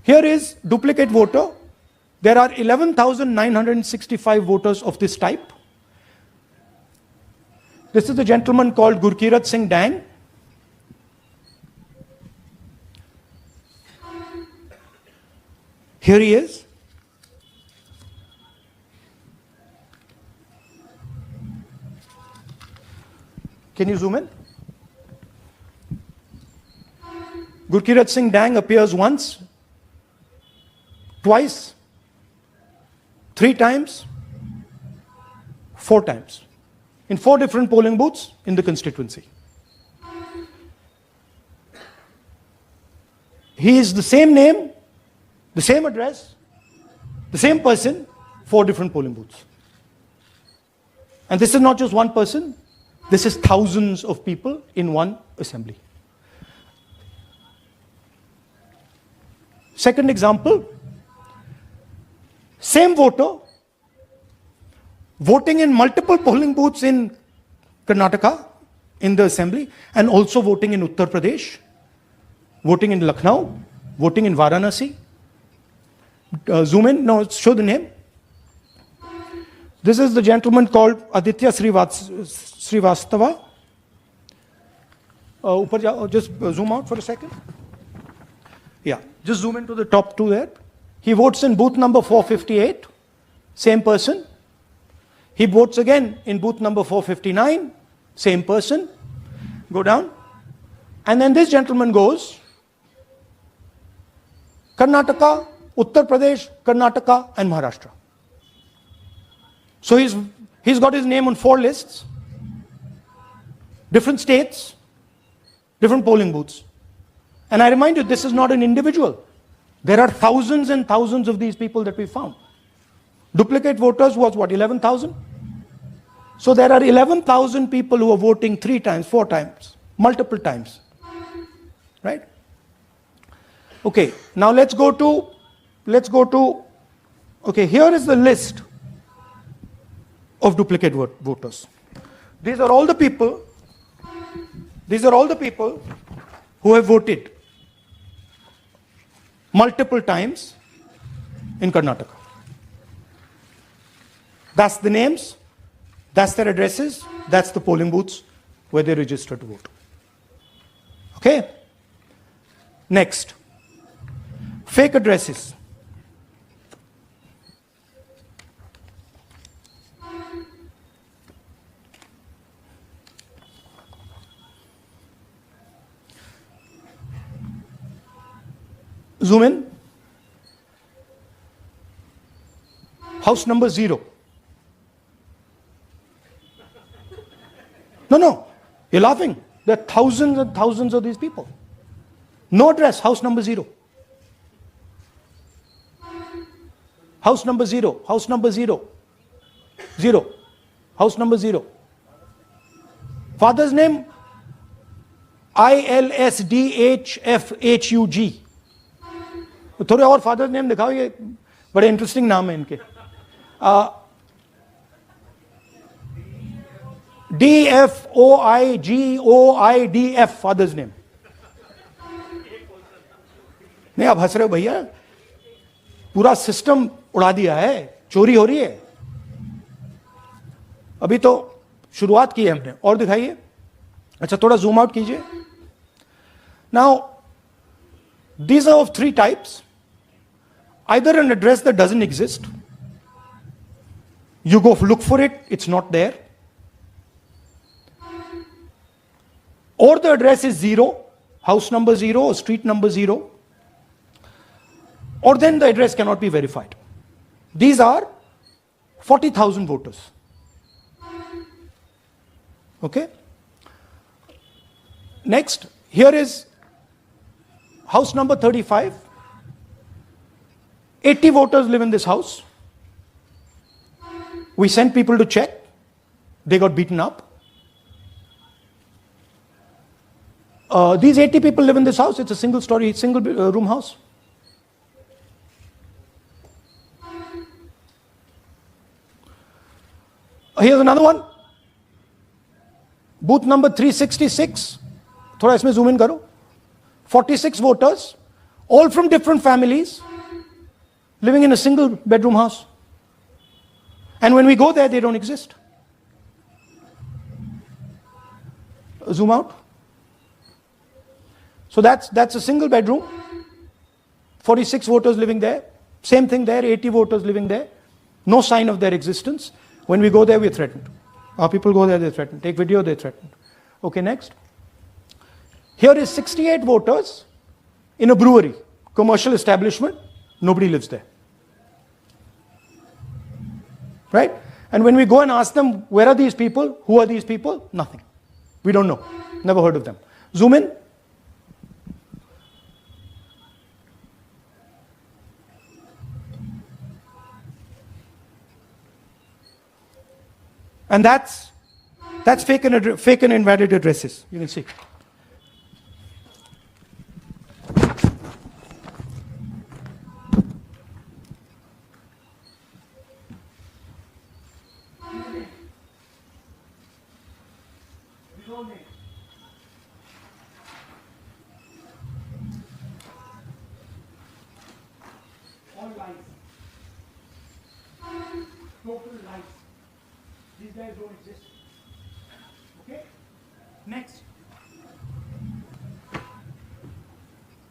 Here is duplicate voter. There are 11,965 voters of this type. This is the gentleman called Gurkirat Singh Dang. Here he is. Can you zoom in? Gurkirat Singh Dang appears once, twice, 3 times, 4 times, in 4 different polling booths in the constituency. He is the same name, the same address, the same person, 4 different polling booths. And this is not just one person, this is thousands of people in one assembly. Second example, same voter voting in multiple polling booths in Karnataka in the assembly, and also voting in Uttar Pradesh, voting in Lucknow, voting in Varanasi. Zoom in, no, show the name. This is the gentleman called Aditya Srivastava. Just zoom out for a second. Yeah, just zoom into the top 2 there. He votes in booth number 458, same person. He votes again in booth number 459, same person. Go down. And then this gentleman goes Karnataka, Uttar Pradesh, Karnataka, and Maharashtra. So he's got his name on 4 lists, different states, different polling booths. And I remind you, this is not an individual. There are thousands and thousands of these people that we found. Duplicate voters was what, 11,000? So there are 11,000 people who are voting 3 times, 4 times, multiple times. Right? Okay, now let's go to, okay, here is the list of duplicate voters. These are all the people who have voted multiple times in Karnataka. That's the names, that's their addresses, that's the polling booths where they registered to vote. Okay? Next, fake addresses. Zoom in. House number 0. No, you're laughing. There are thousands and thousands of these people. No address, house number 0. House number 0, house number 0. 0. House number 0. Father's name, ILSDHFHUG. थोड़े और father name दिखाओ, ये बड़े interesting नाम है इनके. DFOIGOIDF father's name. नहीं, आप हंस रहे हो भैया, पूरा सिस्टम उड़ा दिया है, चोरी हो रही है. अभी तो शुरुआत की है हमने, और दिखाइए. अच्छा, थोड़ा जूम आउट कीजिए. Now these are of 3 types. Either an address that doesn't exist, you go look for it, it's not there, or the address is 0, house number 0 or street number 0, or then the address cannot be verified. These are 40,000 voters. Okay? Next, here is house number 35. 80 voters live in this house. We sent people to check. They got beaten up. These 80 people live in this house. It's a single story, single room house. Here's another one. Booth number 366. थोड़ा इसमें zoom in करो. 46 voters. all from different families, living in a single bedroom house. And when we go there, they don't exist. Zoom out. So that's a single bedroom, 46 voters living there. Same thing there, 80 voters living there. No sign of their existence. When we go there, we're threatened. Our people go there, they're threatened. Take video, they're threatened. Okay, next. Here is 68 voters in a brewery, commercial establishment. Nobody lives there. Right? And when we go and ask them, where are these people? Who are these people? Nothing. We don't know. Never heard of them. Zoom in. And that's fake and invalid addresses. You can see. All lies. Total lies. These guys don't exist. Okay? Next.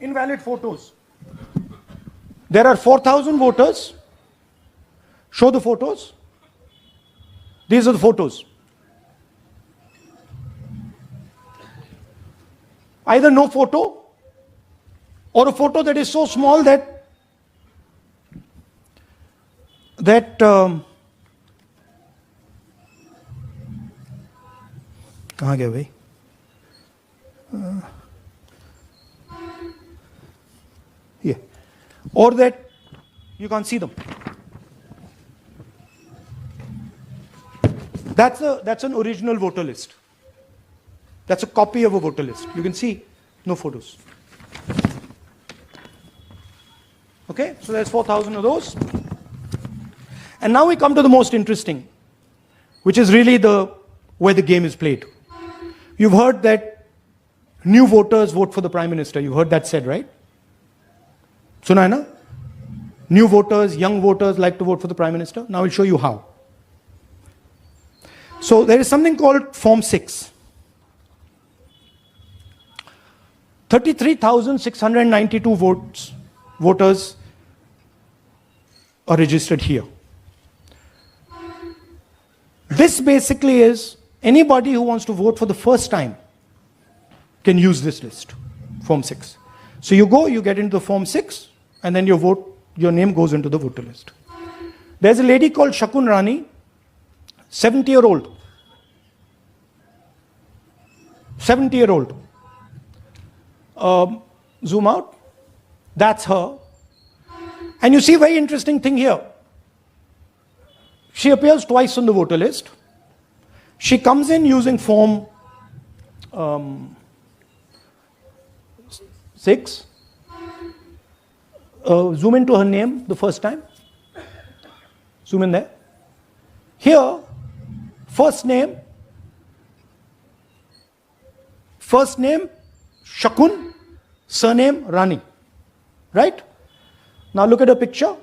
Invalid photos. There are 4,000 voters. Show the photos. These are the photos. Either no photo or a photo that is so small that कहाँ गया भाई? Yeah. Or that you can't see them. That's an original voter list. That's a copy of a voter list. You can see no photos. Okay, so there's 4,000 of those. And now we come to the most interesting, which is really where the game is played. You've heard that new voters vote for the Prime Minister. You've heard that said, right? Suna hai na? New voters, young voters like to vote for the Prime Minister. Now I'll show you how. So there is something called Form 6. 33,692 voters are registered here. This basically is anybody who wants to vote for the first time can use this list, Form 6. So you go, you get into the Form 6, and then your name goes into the voter list. There's a lady called Shakun Rani, 70-year-old. 70-year-old. Zoom out. That's her. And you see a very interesting thing here. She appears twice on the voter list. She comes in using Form 6. Zoom into her name the first time. Zoom in there. Here, first name Shakun, surname Rani. Right? Now look at her picture.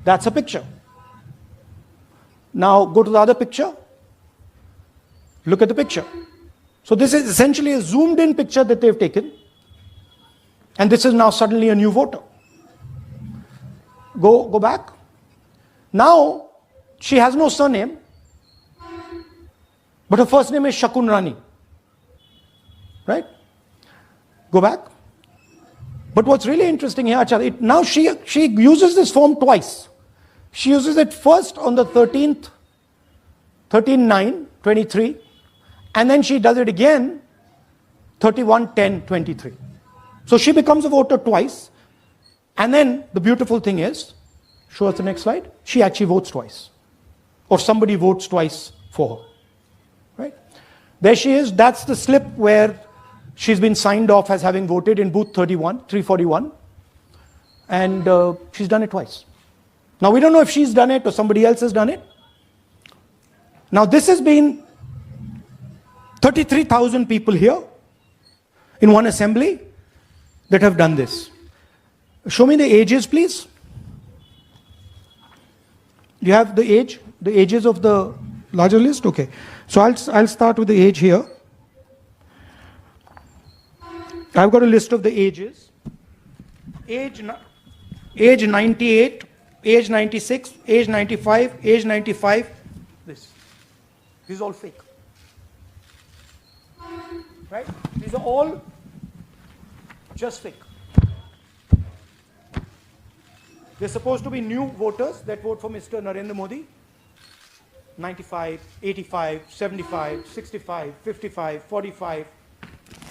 That's a picture. Now go to the other picture. Look at the picture. So this is essentially a zoomed in picture that they've taken. And this is now suddenly a new voter. Go back. Now she has no surname, but her first name is Shakun Rani. Right? Go back. But what's really interesting here, now she uses this form twice. She uses it first on the 13th, 13/9/23, and then she does it again 31/10/23. So she becomes a voter twice, and then the beautiful thing is, show us the next slide, she actually votes twice. Or somebody votes twice for her. Right? There she is, that's the slip where she's been signed off as having voted in booth 341, and she's done it twice. Now we don't know if she's done it or somebody else has done it. Now this has been 33,000 people here in one assembly. that have done this. Show me the ages, please. Do you have the ages of the larger list? Okay. So I'll start with the age here. I've got a list of the ages. Age 98, age 96, age 95, age 95. This is all fake. Right? These are all just fake. They're supposed to be new voters that vote for Mr. Narendra Modi. 95, 85, 75, 65, 55, 45.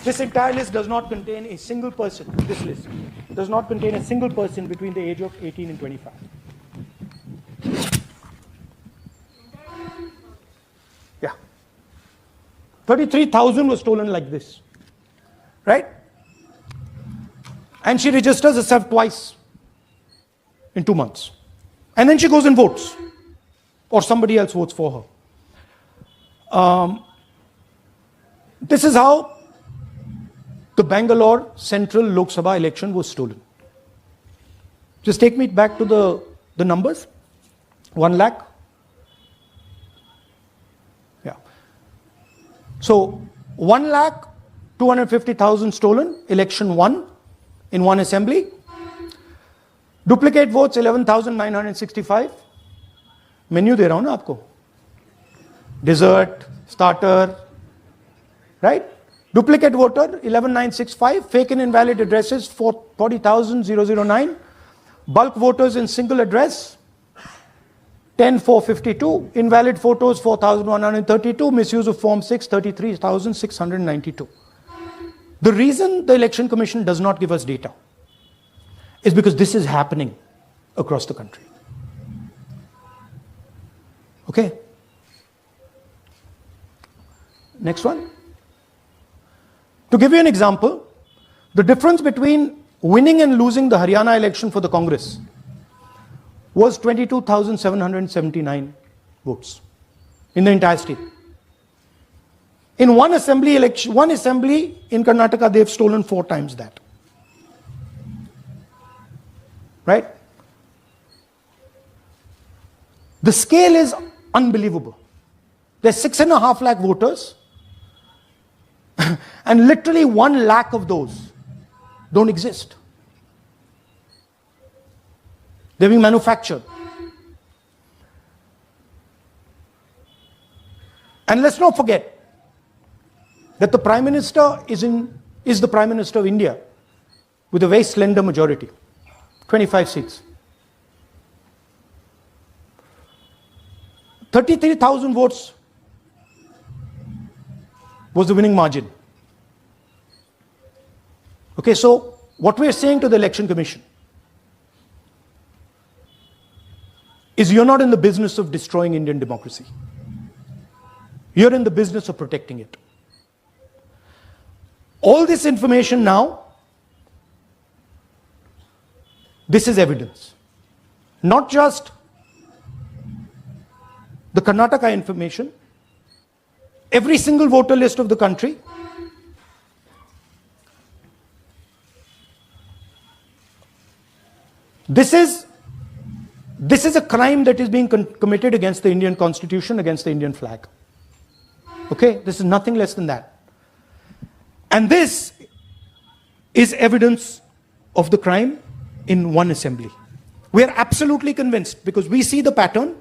This entire list does not contain a single person. This list does not contain a single person between the age of 18 and 25. Yeah. 33,000 was stolen like this. Right? And she registers herself twice in 2 months. And then she goes and votes. Or somebody else votes for her. This is how the Bangalore Central Lok Sabha election was stolen. Just take me back to the numbers. 1 lakh. Yeah. So 1,250,000 stolen, election won in one assembly. Duplicate votes 11,965. Menu दे रहा हूं ना आपको. Dessert, starter, right? Duplicate voter 11,965. Fake and invalid addresses 40,009. Bulk voters in single address 10,452. Invalid photos 4,132. Misuse of Form 6 33,692. The reason the Election Commission does not give us data is because this is happening across the country. Okay. Next one. To give you an example, the difference between winning and losing the Haryana election for the Congress was 22,779 votes in the entire state. In one assembly in Karnataka, they've stolen 4 times that. Right? The scale is unbelievable. There's 6.5 lakh voters, and literally 1 lakh of those don't exist. They're being manufactured. And let's not forget that the Prime Minister is the Prime Minister of India with a very slender majority, 25 seats. 33,000 votes was the winning margin. Okay, so what we are saying to the Election Commission is you're not in the business of destroying Indian democracy. You're in the business of protecting it. All this information now, this is evidence. Not just the Karnataka information, every single voter list of the country, this is a crime that is being committed against the Indian Constitution, against the Indian flag. Okay, this is nothing less than that. And this is evidence of the crime in one assembly. We are absolutely convinced because we see the pattern.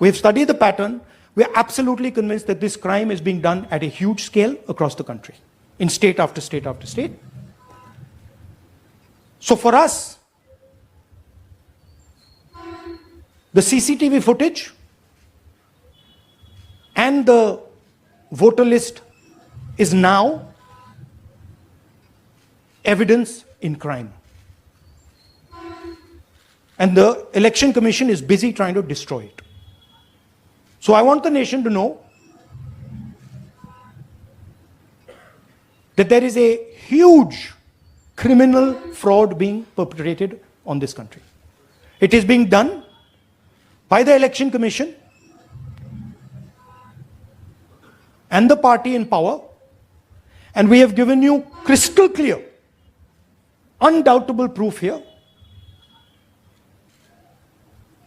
We have studied the pattern. We are absolutely convinced that this crime is being done at a huge scale across the country, in state after state after state. So for us, the CCTV footage and the voter list is now evidence in crime. And the Election Commission is busy trying to destroy it. So I want the nation to know that there is a huge criminal fraud being perpetrated on this country. It is being done by the Election Commission and the party in power, And we have given you crystal clear, undoubtable proof here.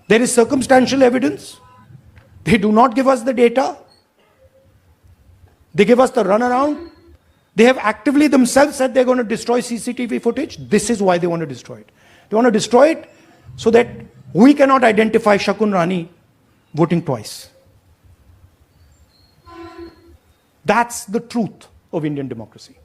There is circumstantial evidence. They do not give us the data. They give us the runaround. They have actively themselves said they're going to destroy CCTV footage. This is why they want to destroy it. They want to destroy it so that we cannot identify Shakun Rani voting twice. That's the truth of Indian democracy.